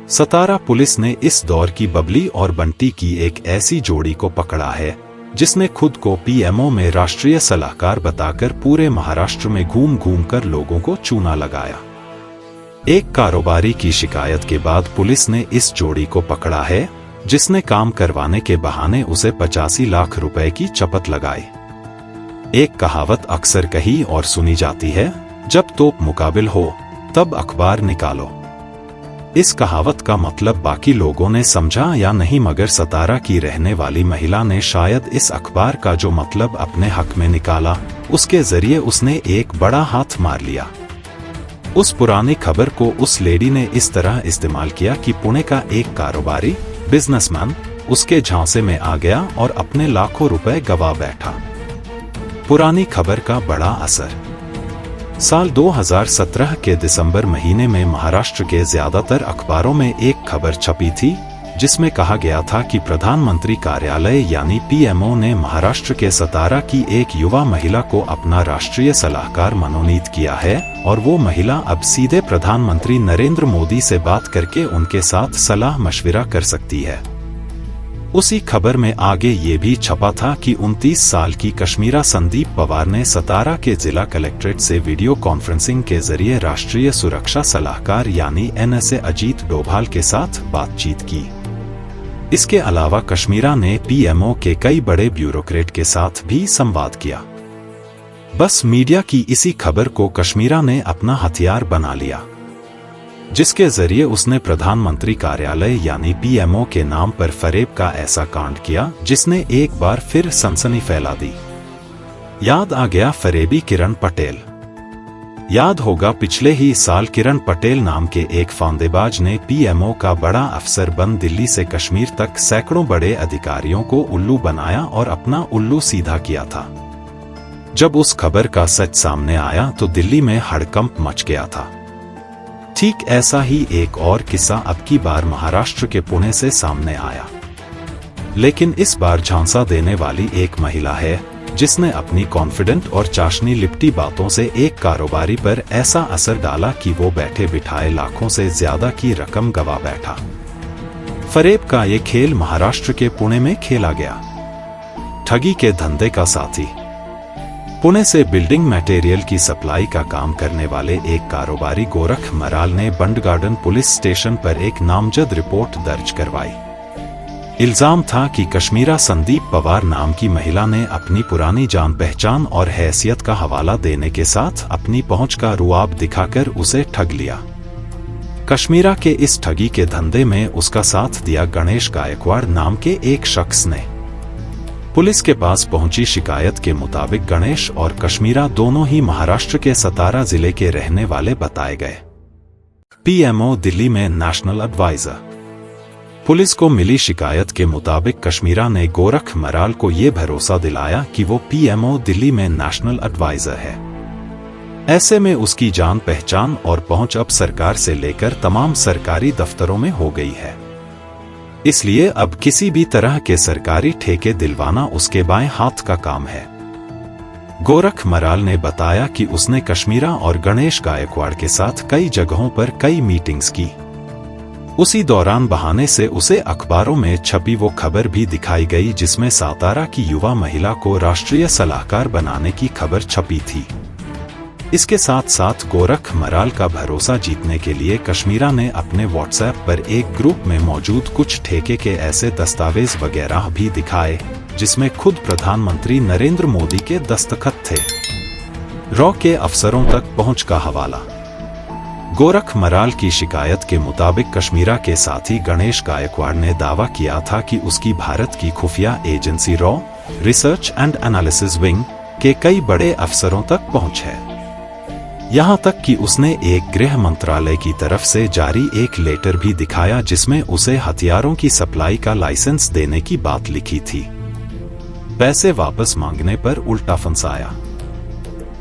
सतारा police ने इस दौर की बबली और बंटी की एक ऐसी जोड़ी को पकड़ा है जिसने खुद को पीएमओ में राष्ट्रीय सलाहकार बताकर पूरे महाराष्ट्र में घूम घूम कर लोगों को चूना लगाया। एक कारोबारी की शिकायत के बाद पुलिस ने इस जोड़ी को पकड़ा है जिसने काम करवाने के बहाने उसे 85 लाख रुपए की चपत लगाई। एक कहावत अक्सर कही और सुनी जाती है, जब तोप मुकाबिल हो तब अखबार निकालो। इस कहावत का मतलब बाकी लोगों ने समझा या नहीं, मगर सतारा की रहने वाली महिला ने शायद इस अखबार का जो मतलब अपने हक में निकाला, उसके जरिए उसने एक बड़ा हाथ मार लिया। उस पुरानी खबर को उस लेडी ने इस तरह इस्तेमाल किया कि पुणे का एक कारोबारी बिजनेसमैन उसके झांसे में आ गया और अपने लाखों रुपए गवा बैठा। पुरानी खबर का बड़ा असर। साल 2017 के दिसंबर महीने में महाराष्ट्र के ज्यादातर अखबारों में एक खबर छपी थी जिसमें कहा गया था कि प्रधानमंत्री कार्यालय यानी पीएमओ ने महाराष्ट्र के सतारा की एक युवा महिला को अपना राष्ट्रीय सलाहकार मनोनीत किया है और वो महिला अब सीधे प्रधानमंत्री नरेंद्र मोदी से बात करके उनके साथ सलाह मशविरा कर सकती है। उसी खबर में आगे ये भी छपा था कि 29 साल की कश्मीरा संदीप पवार ने सतारा के जिला कलेक्ट्रेट से वीडियो कॉन्फ्रेंसिंग के जरिए राष्ट्रीय सुरक्षा सलाहकार यानी एनएसए अजीत डोभाल के साथ बातचीत की। इसके अलावा कश्मीरा ने पीएमओ के कई बड़े ब्यूरोक्रेट के साथ भी संवाद किया। बस मीडिया की इसी खबर को कश्मीरा ने अपना हथियार बना लिया, जिसके जरिए उसने प्रधानमंत्री कार्यालय यानी पीएमओ के नाम पर फरेब का ऐसा कांड किया जिसने एक बार फिर सनसनी फैला दी। याद आ गया फरेबी किरण पटेल। याद होगा पिछले ही साल किरण पटेल नाम के एक फौंदेबाज ने पीएमओ का बड़ा अफसर बन दिल्ली से कश्मीर तक सैकड़ों बड़े अधिकारियों को उल्लू बनाया और अपना उल्लू सीधा किया था। जब उस खबर का सच सामने आया तो दिल्ली में हड़कंप मच गया था। ठीक ऐसा ही एक और किस्सा अब की बार महाराष्ट्र के पुणे से सामने आया, लेकिन इस बार झांसा देने वाली एक महिला है जिसने अपनी कॉन्फिडेंट और चाशनी लिपटी बातों से एक कारोबारी पर ऐसा असर डाला कि वो बैठे बिठाए लाखों से ज्यादा की रकम गवा बैठा। फरेब का ये खेल महाराष्ट्र के पुणे में खेला गया। ठगी के धंधे का साथी। पुणे से बिल्डिंग मटेरियल की सप्लाई का काम करने वाले एक कारोबारी गोरख मराल ने बंड गार्डन पुलिस स्टेशन पर एक नामजद रिपोर्ट दर्ज करवाई। इल्जाम था कि कश्मीरा संदीप पवार नाम की महिला ने अपनी पुरानी जान पहचान और हैसियत का हवाला देने के साथ अपनी पहुंच का रुआब दिखाकर उसे ठग लिया। कश्मीरा के इस ठगी के धंधे में उसका साथ दिया गणेश गायकवाड़ नाम के एक शख्स ने। पुलिस के पास पहुंची शिकायत के मुताबिक गणेश और कश्मीरा दोनों ही महाराष्ट्र के सतारा जिले के रहने वाले बताए गए। पीएमओ दिल्ली में नेशनल एडवाइजर। पुलिस को मिली शिकायत के मुताबिक कश्मीरा ने गोरख मराल को ये भरोसा दिलाया कि वो पीएमओ दिल्ली में नेशनल एडवाइजर है। ऐसे में उसकी जान पहचान और पहुंच अब सरकार से लेकर तमाम सरकारी दफ्तरों में हो गई है। इसलिए अब किसी भी तरह के सरकारी ठेके दिलवाना उसके बाएं हाथ का काम है। गोरख मराल ने बताया कि उसने कश्मीरा और गणेश गायकवाड़ के साथ कई जगहों पर कई मीटिंग्स की। उसी दौरान बहाने से उसे अखबारों में छपी वो खबर भी दिखाई गई जिसमें सतारा की युवा महिला को राष्ट्रीय सलाहकार बनाने की खबर छपी थी। इसके साथ साथ गोरख मराल का भरोसा जीतने के लिए कश्मीरा ने अपने व्हाट्सएप पर एक ग्रुप में मौजूद कुछ ठेके के ऐसे दस्तावेज वगैरह भी दिखाए जिसमें खुद प्रधानमंत्री नरेंद्र मोदी के दस्तखत थे। रॉ के अफसरों तक पहुंच का हवाला। गोरख मराल की शिकायत के मुताबिक कश्मीरा के साथी गणेश गायकवाड़ ने दावा किया था कि उसकी भारत की खुफिया agency raw research and analysis wing के कई बड़े अफसरों तक पहुंच है। यहां तक कि उसने एक गृह मंत्रालय की तरफ से जारी एक लेटर भी दिखाया जिसमें उसे हथियारों की सप्लाई का लाइसेंस देने की बात लिखी थी। पैसे वापस मांगने पर उल्टा फंसाया।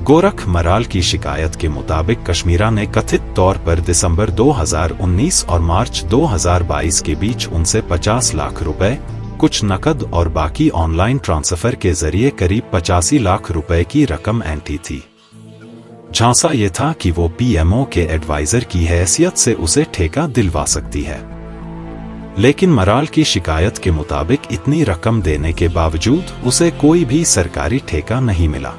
गोरख मराल की शिकायत के मुताबिक कश्मीरा ने कथित तौर पर दिसंबर 2019 और मार्च 2022 के बीच उनसे 50 लाख रुपए, कुछ नकद और बाकी ऑनलाइन ट्रांसफर के जरिए करीब 85 लाख रुपए की रकम ऐंठी थी। झांसा ये था कि वो पीएमओ के एडवाइजर की हैसियत से उसे ठेका दिलवा सकती है। लेकिन मराल की शिकायत के मुताबिक इतनी रकम देने के बावजूद उसे कोई भी सरकारी ठेका नहीं मिला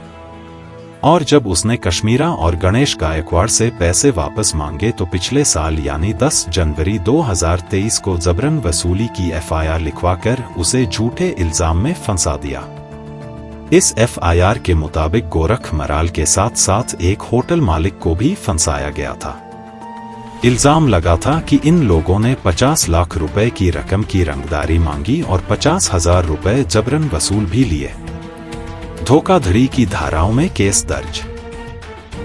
और जब उसने कश्मीरा और गणेश गायकवाड़ से पैसे वापस मांगे तो पिछले साल यानी 10 जनवरी 2023 को जबरन वसूली की एफआईआर लिखवाकर उसे झूठे इल्जाम में फंसा दिया। इस एफआईआर के मुताबिक गोरख मराल के साथ साथ एक होटल मालिक को भी फंसाया गया था। इल्जाम लगा था कि इन लोगों ने 50 लाख रुपए की रकम की रंगदारी मांगी और 50,000 रुपए जबरन वसूल भी लिए। धोखाधड़ी की धाराओं में केस दर्ज।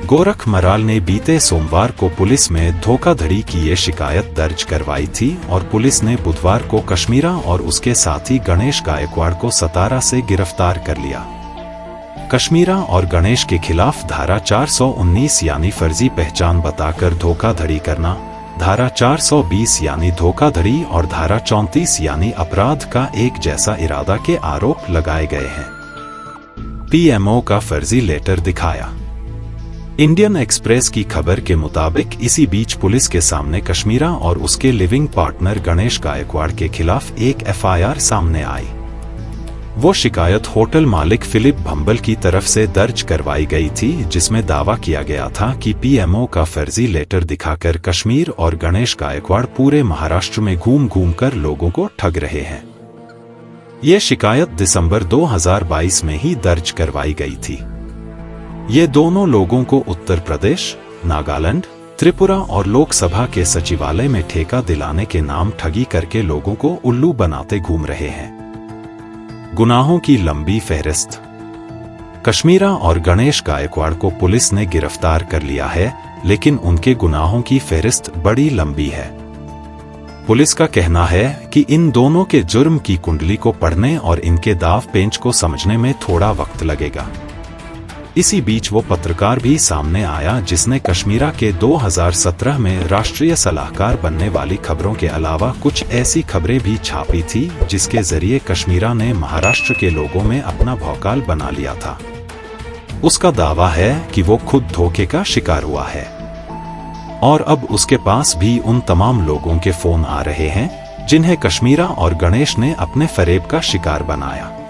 गोरख मराल ने बीते सोमवार को पुलिस में धोखाधड़ी की ये शिकायत दर्ज करवाई थी और पुलिस ने बुधवार को कश्मीरा और उसके साथी गणेश गायकवाड़ को सतारा से गिरफ्तार कर लिया। कश्मीरा और गणेश के खिलाफ धारा 419 यानी फर्जी पहचान बताकर धोखाधड़ी करना, धारा 420 यानी धोखाधड़ी और धारा 34 यानी अपराध का एक जैसा इरादा के आरोप लगाए गए हैं। पीएमओ का फर्जी लेटर दिखाया। इंडियन एक्सप्रेस की खबर के मुताबिक इसी बीच पुलिस के सामने कश्मीरा और उसके लिविंग पार्टनर गणेश गायकवाड़ के खिलाफ एक एफआईआर सामने आई। वो शिकायत होटल मालिक फिलिप भंबल की तरफ से दर्ज करवाई गई थी, जिसमें दावा किया गया था कि पीएमओ का फर्जी लेटर दिखाकर कश्मीर और गणेश गायकवाड़ पूरे महाराष्ट्र में घूम घूम कर लोगों को ठग रहे हैं। ये शिकायत दिसंबर 2022 में ही दर्ज करवाई गई थी। ये दोनों लोगों को उत्तर प्रदेश, नागालैंड, त्रिपुरा और लोकसभा के सचिवालय में ठेका दिलाने के नाम ठगी करके लोगों को उल्लू बनाते घूम रहे हैं। गुनाहों की लंबी फहरिस्त। कश्मीरा और गणेश गायकवाड़ को पुलिस ने गिरफ्तार कर लिया है, लेकिन उनके गुनाहों की फहरिस्त बड़ी लंबी है। पुलिस का कहना है कि इन दोनों के जुर्म की कुंडली को पढ़ने और इनके दाव पेंच को समझने में थोड़ा वक्त लगेगा। इसी बीच वो पत्रकार भी सामने आया जिसने कश्मीरा के 2017 में राष्ट्रीय सलाहकार बनने वाली खबरों के अलावा कुछ ऐसी खबरें भी छापी थी जिसके जरिए कश्मीरा ने महाराष्ट्र के लोगों में अपना भौकाल बना लिया था। उसका दावा है कि वो खुद धोखे का शिकार हुआ है और अब उसके पास भी उन तमाम लोगों के फोन आ रहे हैं जिन्हें कश्मीरा और गणेश ने अपने फरेब का शिकार बनाया।